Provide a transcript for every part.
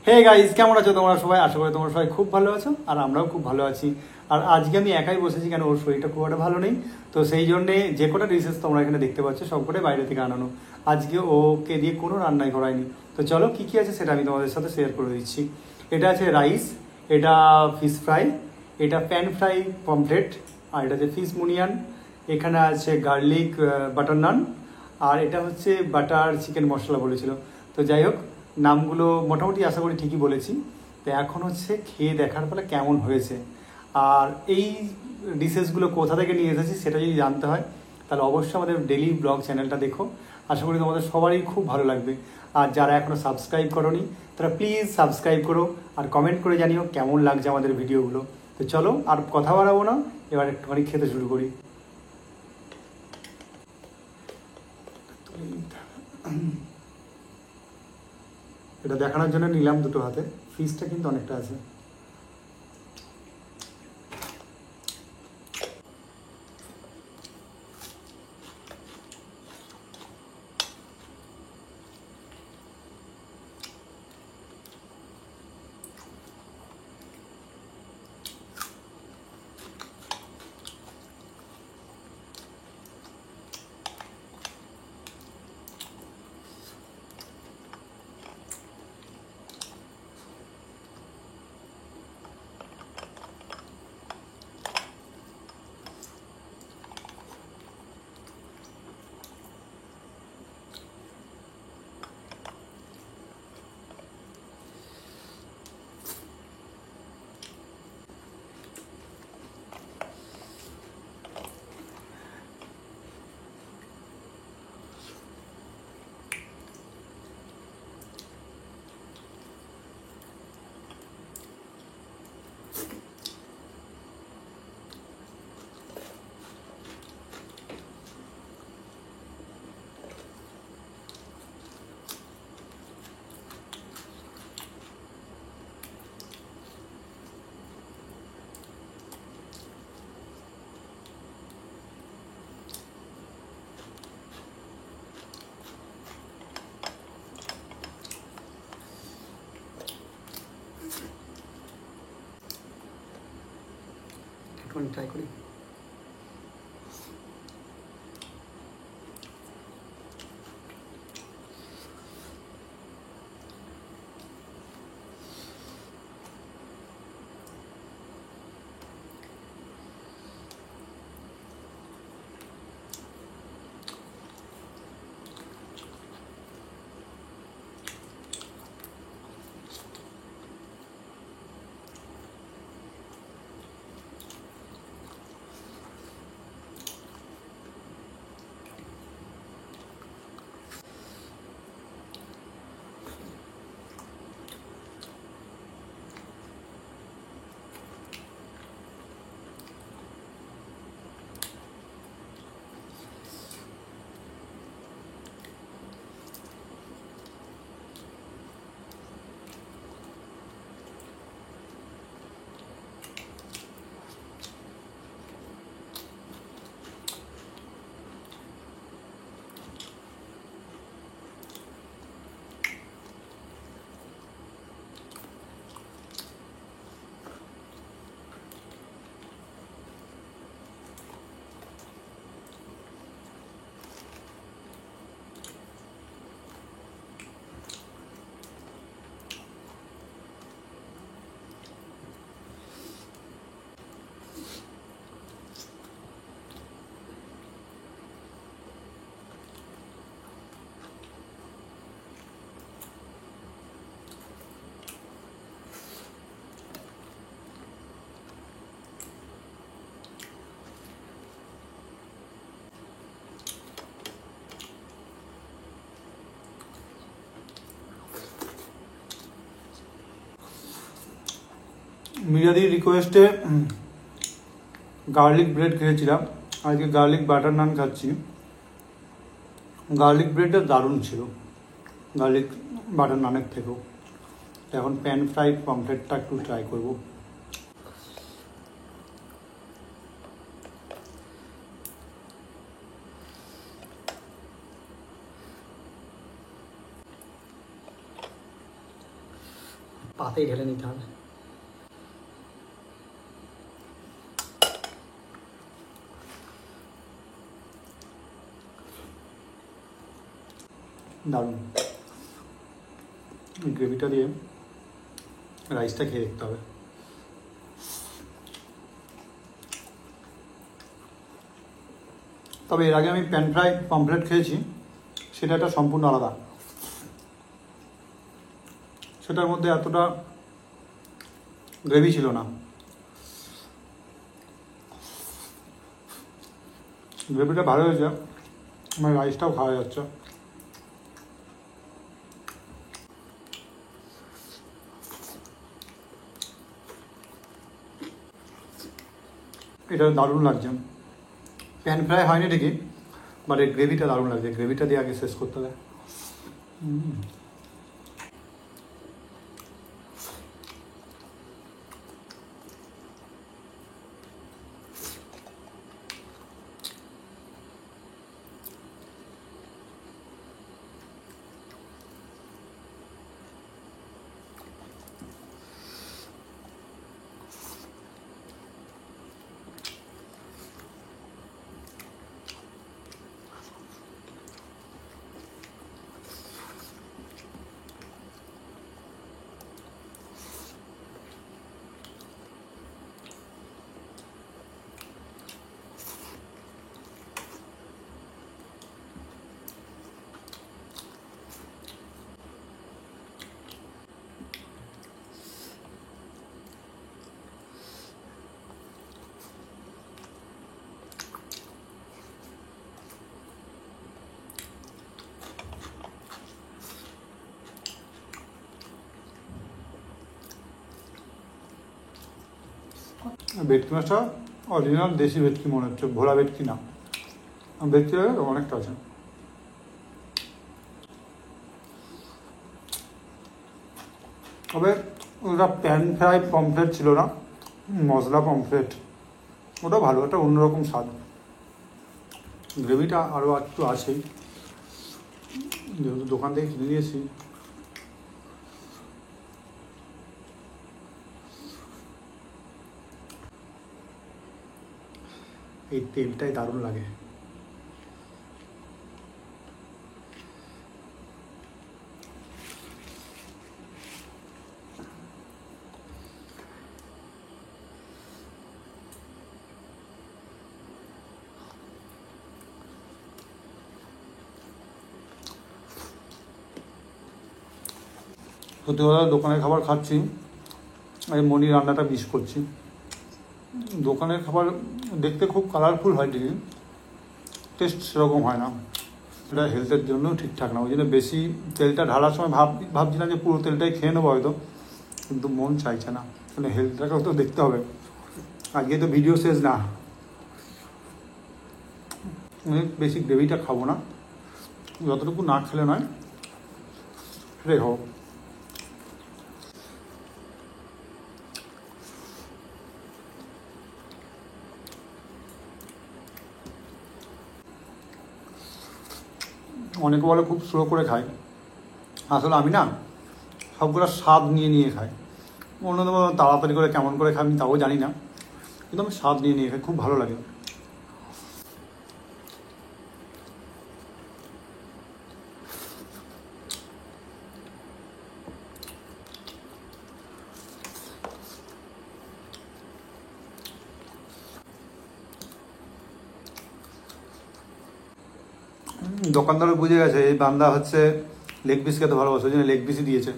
Hey guys, কেমন আছো তোমরা সবাই? আশা করি তোমরা সবাই খুব ভালো আছো, আর আমরাও খুব ভালো আছি। আর আজকে আমি একাই বসেছি, কেন ওর শরীরটা খুব একটা ভালো নেই। তো সেই জন্যে যে কটা ডিশেস তোমরা এখানে দেখতে পাচ্ছ সব কটাই বাইরে থেকে আনানো। আজকে ওকে দিয়ে কোনো রান্নাই করায়নি। তো চলো কী কী আছে সেটা আমি তোমাদের সাথে শেয়ার করে দিচ্ছি। এটা আছে রাইস, এটা ফিশ ফ্রাই, এটা প্যান ফ্রাই পমফ্রেট, আর এটা আছে ফিশ মুনিয়ান, এখানে আছে গার্লিক বাটার নান, আর এটা হচ্ছে বাটার চিকেন মশলা বলেছিল। তো যাই হোক, নামগুলো মোটামুটি আশা করি ঠিকই বলেছি। তো এখন হচ্ছে খেয়ে দেখার ফলে কেমন হয়েছে। আর এই ডিশেসগুলো কোথা থেকে নিয়ে এসেছি সেটা যদি জানতে হয় তাহলে অবশ্যই আমাদের ডেলি ব্লগ চ্যানেলটা দেখো। আশা করি তোমাদের সবারই খুব ভালো লাগবে। আর যারা এখনও সাবস্ক্রাইব করোনি তারা প্লিজ সাবস্ক্রাইব করো, আর কমেন্ট করে জানিও কেমন লাগছে আমাদের ভিডিওগুলো। তো চলো আর কথা বাড়াবো না, এবার একটুখানি খেতে শুরু করি। এটা দেখানোর জন্য নিলাম দুটো হাতে। ফিসটা কিন্তু অনেকটা আছে। একটুখানি ট্রাই করি। মিরাদির রিকোয়েস্টে গার্লিক ব্রেড খেয়েছিলাম, আজকে গার্লিক বাটার নান খাচ্ছি। গার্লিক ব্রেডটা দারুণ ছিল গার্লিক বাটার নানের থেকেও। এখন প্যান ফ্রাই পমফ্রেটটা একটু ট্রাই করবো। পাতেই ঢেলে নিতে হবে। দারুণ। গ্রেভিটা দিয়ে রাইসটা খেয়ে দেখতে হবে। তবে এর আগে আমি প্যান ফ্রাই পমফ্রেট খেয়েছি, সেটা একটা সম্পূর্ণ আলাদা। সেটার মধ্যে এতটা গ্রেভি ছিল না, গ্রেভিটা ভালো হয়েছে, আমার রাইসটাও খাওয়া যাচ্ছে। এটা দারুণ লাগছে। প্যান ফ্রাই হয়নি ঠিকই, বাট এই গ্রেভিটা দারুণ লাগছে। গ্রেভিটা দিয়ে আগে শেষ করতে হবে। ভেটকি মাছটা অরিজিনাল দেশি ভেটকি মনে হচ্ছে, ভোলা ভেটকি না। ভেটকি অনেকটা আছে। তবে ওটা প্যান ফ্রাই পমফ্রেট ছিল না, মশলা পমফ্রেট, ওটা ভালো, একটা অন্যরকম স্বাদ। গ্রেভিটা আরও একটু আছেই, যেহেতু দোকান থেকে কিনে নিয়েছি। এই তেলটাই দারুণ লাগে। সত্যি কথা, দোকানের খাবার খাচ্ছি, আমি মনি রান্নাটা মিস করছি। দোকানের খাবার দেখতে খুব কালারফুল হয় ঠিকই, টেস্ট সেরকম হয় না। এটা হেলথের জন্যও ঠিকঠাক না, ওই জন্য বেশি তেলটা ঢালার সময় ভাবছি না যে পুরো তেলটাই খেয়ে নেবো হয়তো, কিন্তু মন চাইছে না, মানে হেলথটাকেও তো দেখতে হবে। আজকে তো ভিডিও শেষ না, বেশি গ্রেভিটা খাবো না, যতটুকু না খেলে নয় সেটাই খাবো। অনেকে বলে খুব স্লো করে খাই, আসলে আমি না সবগুলো স্বাদ নিয়ে নিয়ে খাই। অন্যদের মতো তাড়াতাড়ি করে কেমন করে খাই আমি তাও জানি না, কিন্তু আমি স্বাদ নিয়ে নিয়ে খাই, খুব ভালো লাগে। দোকানদারও বুঝে গেছে এই বান্দা হচ্ছে লেগ পিস খেতে ভালোবাসে, ওই জন্য লেগ পিসই দিয়েছে।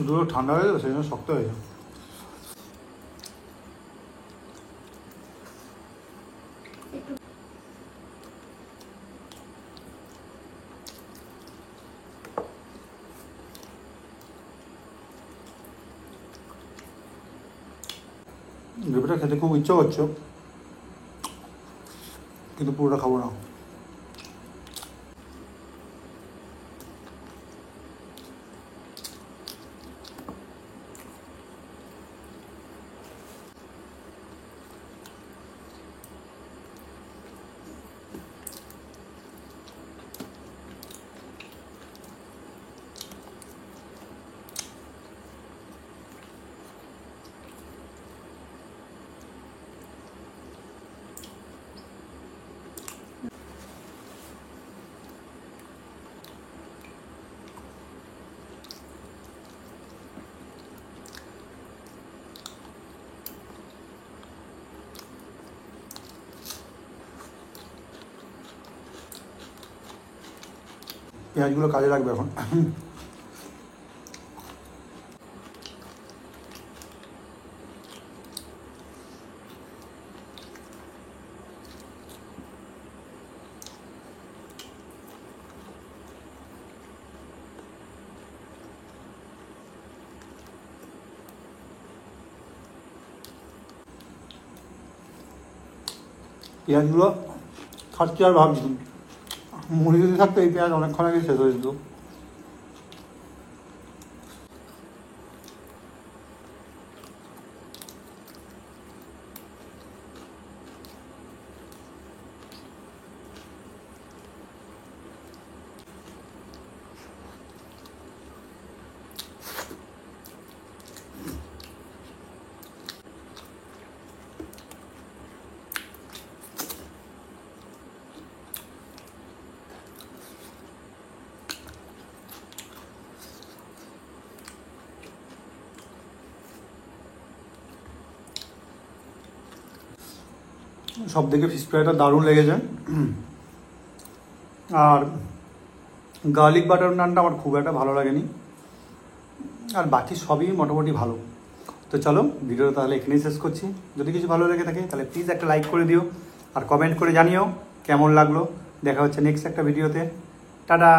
শুধু ঠান্ডা হয়ে যাবে, সেই জন্য শক্ত হয়ে যায়। গ্রেভিটা খেতে খুব ইচ্ছা করছে, কিন্তু পুরোটা খাবো না। পেঁয়াজগুলো কাজে লাগবে এখন। পেঁয়াজগুলো খাচ্ছি আর ভাবছি, মুড়ি যদি থাকতো এই পেঁয়াজ অনেকক্ষণ আগে শেষ হয়ে যেত। সব থেকে ফিশ ফ্রাইটা দারুণ লেগেছে। আর গার্লিক বাটার নানটা আমার খুব একটা ভালো লাগেনি, আর বাকি সবই মোটামুটি ভালো। তো চলো ভিডিওটা তাহলে এখানেই শেষ করছি। যদি কিছু ভালো লেগে থাকে তাহলে প্লিজ একটা লাইক করে দিও, আর কমেন্ট করে জানিও কেমন লাগলো। দেখা হচ্ছে নেক্সট একটা ভিডিওতে। টাটা।